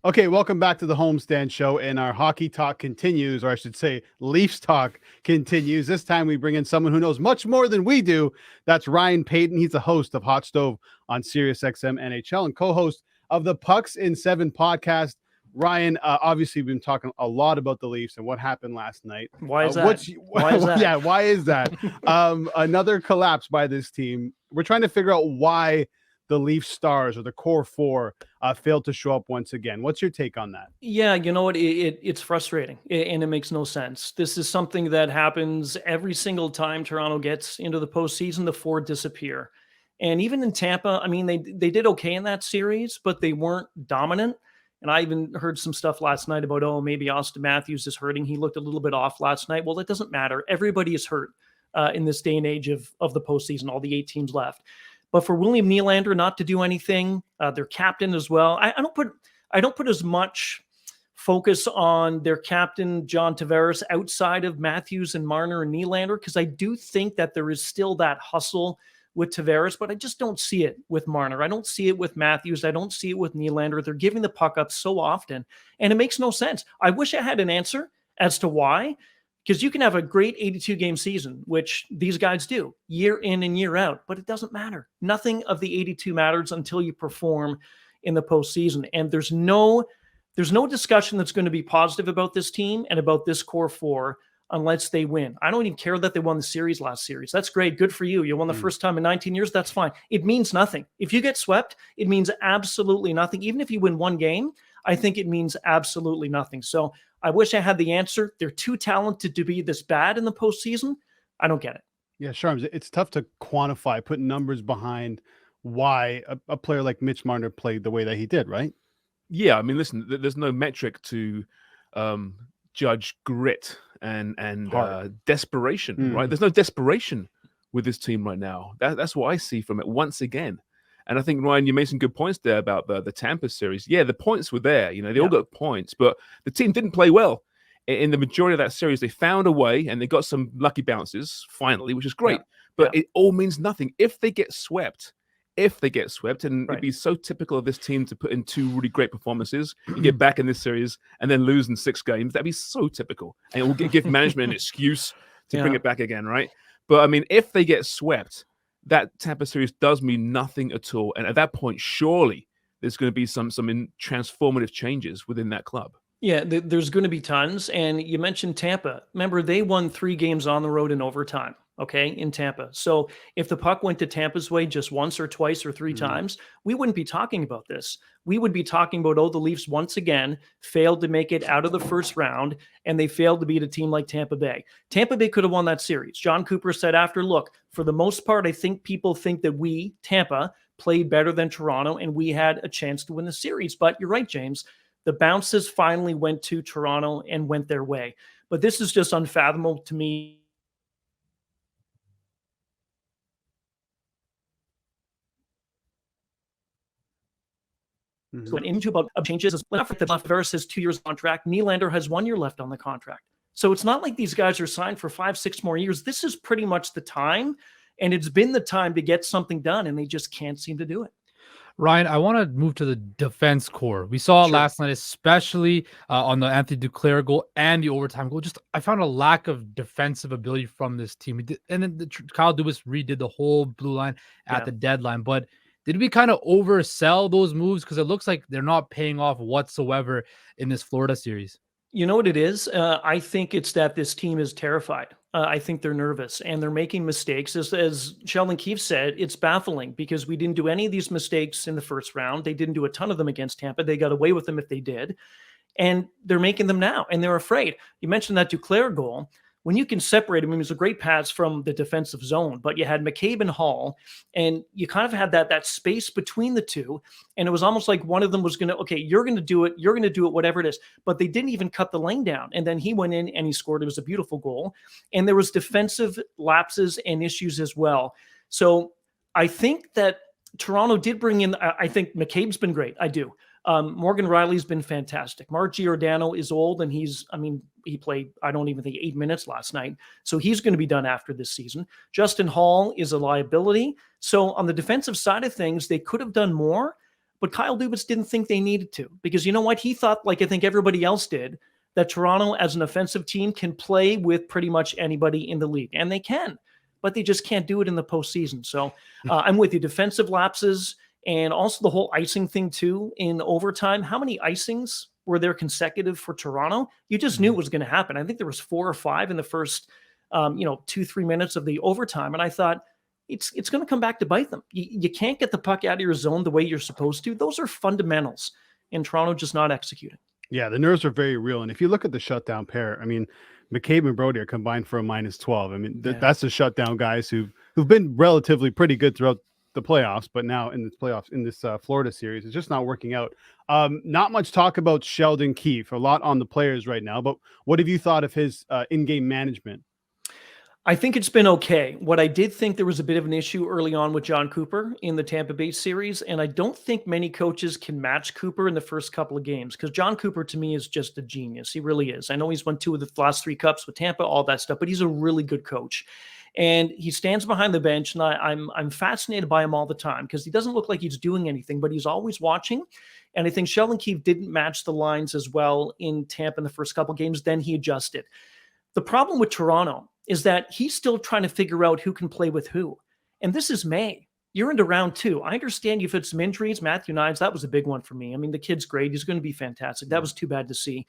Okay, welcome back to the Homestand Show, and our hockey talk continues, or I should say, Leafs talk continues. This time, we bring in someone who knows much more than we do. That's Ryan Paton. He's the host of Hot Stove on Sirius XM NHL and co-host of the Pucks in 7 podcast. Ryan, obviously, we've been talking a lot about the Leafs and what happened last night. Why is that? Why is that? Yeah, why is that? Another collapse by this team. We're trying to figure out why the Leafs stars or the core four failed to show up once again. What's your take on that? Yeah, you know what? It's frustrating and it makes no sense. This is something that happens every single time Toronto gets into the postseason. The four disappear. And even in Tampa, I mean, they did okay in that series, but they weren't dominant. And I even heard some stuff last night about, oh, maybe Austin Matthews is hurting. He looked a little bit off last night. Well, it doesn't matter. Everybody is hurt in this day and age of the postseason, all the 8 teams left. But for William Nylander not to do anything, their captain as well, I don't put as much focus on their captain, John Tavares, outside of Matthews and Marner and Nylander, because I do think that there is still that hustle with Tavares, but I just don't see it with Marner. I don't see it with Matthews. I don't see it with Nylander. They're giving the puck up so often, and it makes no sense. I wish I had an answer as to why, because you can have a great 82-game season, which these guys do year in and year out, but it doesn't matter. Nothing of the 82 matters until you perform in the postseason. And there's no discussion that's going to be positive about this team and about this core four unless they win. I don't even care that they won the series last series. That's great. Good for you. You won the first time in 19 years. That's fine. It means nothing. If you get swept, it means absolutely nothing. Even if you win one game, I think it means absolutely nothing. So I wish I had the answer. They're too talented to be this bad in the postseason. I don't get it. Yeah, Sharms, it's tough to quantify, put numbers behind why a player like Mitch Marner played the way that he did, right? Yeah, I mean, listen, there's no metric to judge grit and desperation, right? There's no desperation with this team right now. That's what I see from it once again. And I think, Ryan, you made some good points there about the Tampa series. Yeah, the points were there. You know, they all got points, but the team didn't play well. In the majority of that series, they found a way, and they got some lucky bounces, finally, which is great. But it all means nothing. If they get swept, and it'd be so typical of this team to put in 2 really great performances, you get back in this series, and then lose in 6 games, that'd be so typical. And it will give management an excuse to bring it back again, right? But, I mean, if they get swept, that Tampa series does mean nothing at all. And at that point, surely there's going to be some transformative changes within that club. Yeah, there's going to be tons. And you mentioned Tampa. Remember, they won 3 games on the road in overtime, okay, in Tampa. So if the puck went to Tampa's way just once or twice or 3 times, we wouldn't be talking about this. We would be talking about, oh, the Leafs once again failed to make it out of the first round, and they failed to beat a team like Tampa Bay. Tampa Bay could have won that series. John Cooper said after, look, for the most part, I think people think that we, Tampa, played better than Toronto, and we had a chance to win the series. But you're right, James. The bounces finally went to Toronto and went their way. But this is just unfathomable to me. Going into about changes. Tavares has 2 years contract. Nylander has 1 year left on the contract. So it's not like these guys are signed for 5-6 more years. This is pretty much the time, and it's been the time to get something done, and they just can't seem to do it. Ryan, I want to move to the defense core. We saw it last night, especially on the Anthony Duclair goal and the overtime goal. I found a lack of defensive ability from this team. And then Kyle Dubas redid the whole blue line at the deadline. But did we kind of oversell those moves? Because it looks like they're not paying off whatsoever in this Florida series. You know what it is? I think it's that this team is terrified. I think they're nervous and they're making mistakes. As Sheldon Keefe said, it's baffling because we didn't do any of these mistakes in the first round. They didn't do a ton of them against Tampa. They got away with them if they did. And they're making them now, and they're afraid. You mentioned that Duclair goal. When you can separate him, it was a great pass from the defensive zone, but you had McCabe and Hall, and you kind of had that space between the two, and it was almost like one of them was going to, okay, you're going to do it, whatever it is, but they didn't even cut the lane down, and then he went in and he scored. It was a beautiful goal, and there was defensive lapses and issues as well. So I think that Toronto did bring in, I think McCabe's been great, I do. Morgan Riley's been fantastic. Mark Giordano is old, and he played, I don't even think 8 minutes last night. So he's going to be done after this season. Justin Hall is a liability. So on the defensive side of things, they could have done more, But Kyle Dubas didn't think they needed to, because you know what? He thought, like I think everybody else did, that Toronto as an offensive team can play with pretty much anybody in the league. And they can, but they just can't do it in the postseason. So I'm with you. Defensive lapses and also the whole icing thing too in overtime. How many icings were there consecutive for Toronto? You just knew it was going to happen. I think there was 4 or 5 in the first 2-3 minutes of the overtime. And I thought, it's going to come back to bite them. You can't get the puck out of your zone the way you're supposed to. Those are fundamentals, and Toronto just not executing. Yeah, the nerves are very real. And if you look at the shutdown pair, I mean, McCabe and Brody are combined for a -12. I mean, that's the shutdown guys who've been relatively pretty good throughout the playoffs, but now in this Florida series, it's just not working out. Not much talk about Sheldon Keefe, a lot on the players right now, but what have you thought of his in-game management? I think it's been okay. What I did think there was a bit of an issue early on with John Cooper in the Tampa Bay series, and I don't think many coaches can match Cooper in the first couple of games, because John Cooper to me is just a genius. He really is. I know he's won 2 of the last 3 cups with Tampa, all that stuff, but he's a really good coach. And he stands behind the bench, and I'm fascinated by him all the time, because he doesn't look like he's doing anything, but he's always watching. And I think Sheldon Keefe didn't match the lines as well in Tampa in the first couple of games. Then he adjusted. The problem with Toronto is that he's still trying to figure out who can play with who. And this is May. You're into round 2. I understand you've had some injuries. Matthew Knives, that was a big one for me. I mean, the kid's great. He's going to be fantastic. That was too bad to see.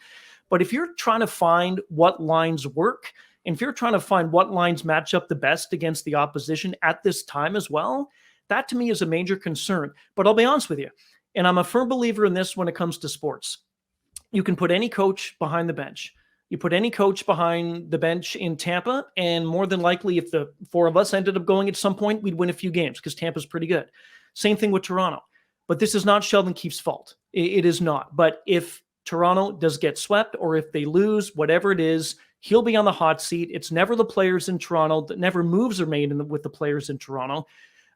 But if you're trying to find what lines work, and if you're trying to find what lines match up the best against the opposition at this time as well, that to me is a major concern. But I'll be honest with you, and I'm a firm believer in this when it comes to sports. You can put any coach behind the bench. You put any coach behind the bench in Tampa, and more than likely, if the 4 of us ended up going at some point, we'd win a few games because Tampa's pretty good. Same thing with Toronto. But this is not Sheldon Keefe's fault. It is not. But if Toronto does get swept, or if they lose, whatever it is, he'll be on the hot seat. It's never the players in Toronto. Never moves are made with the players in Toronto.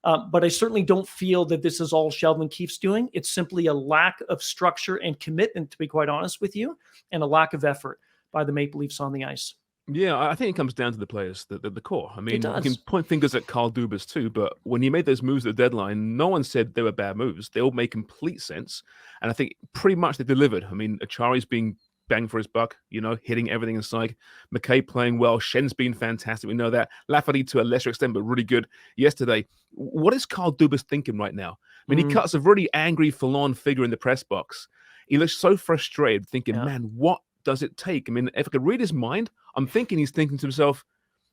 But I certainly don't feel that this is all Sheldon Keefe's doing. It's simply a lack of structure and commitment, to be quite honest with you, and a lack of effort by the Maple Leafs on the ice. Yeah, I think it comes down to the players, the core. I mean, does. you can point fingers at Kyle Dubas too, but when he made those moves at the deadline, no one said they were bad moves. They all made complete sense. And I think pretty much they delivered. I mean, Achari's being bang for his buck, hitting everything in sight. McKay playing well. Shen's been fantastic. We know that. Lafferty to a lesser extent, but really good yesterday. What is Kyle Dubas thinking right now? I mean, he cuts a really angry, forlorn figure in the press box. He looks so frustrated, thinking, man, what does it take? I mean, if I could read his mind, I'm thinking he's thinking to himself,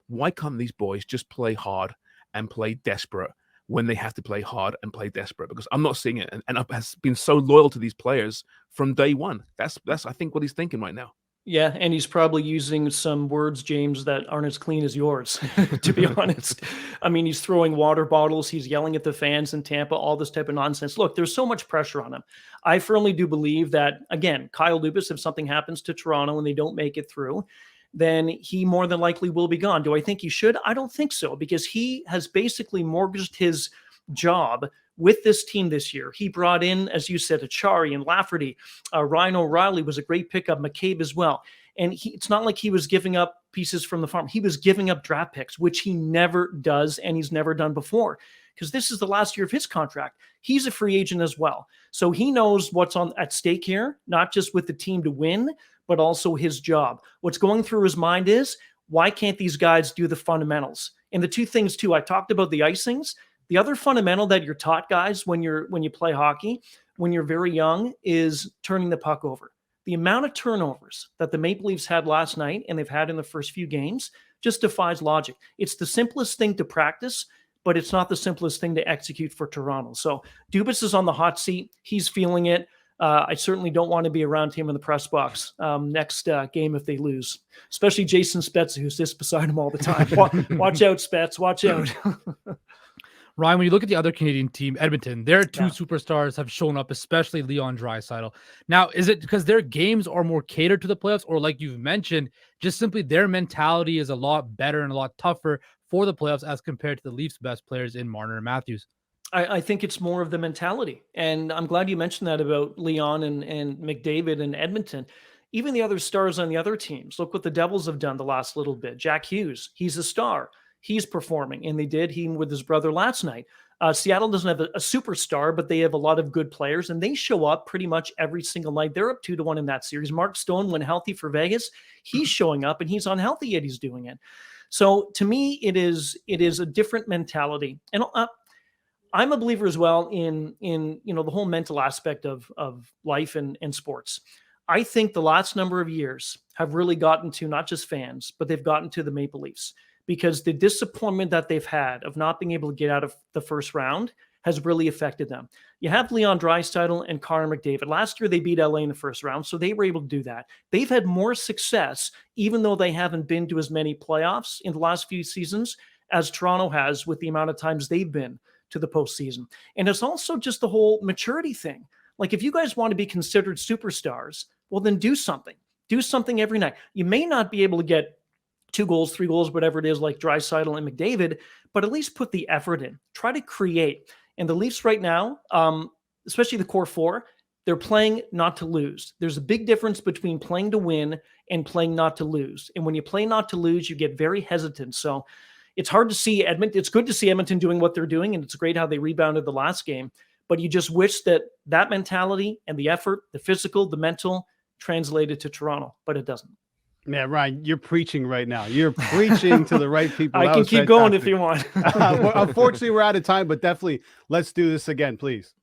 why can't these boys just play hard and play desperate when they have to play hard and play desperate? Because I'm not seeing it. And I've been so loyal to these players from day one. That's I think what he's thinking right now. Yeah, and he's probably using some words, James, that aren't as clean as yours, to be honest. I mean, he's throwing water bottles. He's yelling at the fans in Tampa, all this type of nonsense. Look, there's so much pressure on him. I firmly do believe that, again, Kyle Dubas, if something happens to Toronto and they don't make it through, then he more than likely will be gone. Do I think he should? I don't think so, because he has basically mortgaged his job with this team this year. He brought in, as you said, Achari and Lafferty. Ryan O'Reilly was a great pickup, McCabe as well. And it's not like he was giving up pieces from the farm. He was giving up draft picks, which he never does, and he's never done before, because this is the last year of his contract. He's a free agent as well. So he knows what's at stake here, not just with the team to win, but also his job. What's going through his mind is, why can't these guys do the fundamentals? And the two things, too, I talked about the icings. The other fundamental that you're taught, guys, when you play hockey, when you're very young, is turning the puck over. The amount of turnovers that the Maple Leafs had last night, and they've had in the first few games, just defies logic. It's the simplest thing to practice, but it's not the simplest thing to execute for Toronto. So Dubas is on the hot seat. He's feeling it. I certainly don't want to be around him in the press box next game if they lose, especially Jason Spezza, who's just beside him all the time. Watch out, Spetz. Watch out. Ryan, when you look at the other Canadian team, Edmonton, their 2 superstars have shown up, especially Leon Draisaitl. Now, is it because their games are more catered to the playoffs, or like you've mentioned, just simply their mentality is a lot better and a lot tougher for the playoffs as compared to the Leafs' best players in Marner and Matthews? I think it's more of the mentality. And I'm glad you mentioned that about Leon and McDavid and Edmonton. Even the other stars on the other teams. Look what the Devils have done the last little bit. Jack Hughes, he's a star. He's performing, and they did. He with his brother last night. Seattle doesn't have a superstar, but they have a lot of good players, and they show up pretty much every single night. They're up 2-1 in that series. Mark Stone, when healthy for Vegas, he's showing up, and he's unhealthy yet he's doing it. So to me, it is a different mentality, and I'm a believer as well in the whole mental aspect of life and sports. I think the last number of years have really gotten to not just fans, but they've gotten to the Maple Leafs, because the disappointment that they've had of not being able to get out of the first round has really affected them. You have Leon Draisaitl and Connor McDavid. Last year, they beat LA in the first round, so they were able to do that. They've had more success, even though they haven't been to as many playoffs in the last few seasons as Toronto has with the amount of times they've been to the postseason. And it's also just the whole maturity thing. Like, if you guys want to be considered superstars, well, then do something. Do something every night. You may not be able to get 2 goals, 3 goals, whatever it is, like Draisaitl and McDavid, but at least put the effort in. Try to create. And the Leafs right now, especially the core 4, they're playing not to lose. There's a big difference between playing to win and playing not to lose. And when you play not to lose, you get very hesitant. So it's hard to see Edmonton. It's good to see Edmonton doing what they're doing, and it's great how they rebounded the last game. But you just wish that mentality and the effort, the physical, the mental, translated to Toronto, but it doesn't. Man, Ryan, you're preaching right now. You're preaching to the right people. I can keep going if you want. Unfortunately, we're out of time, but definitely let's do this again, please.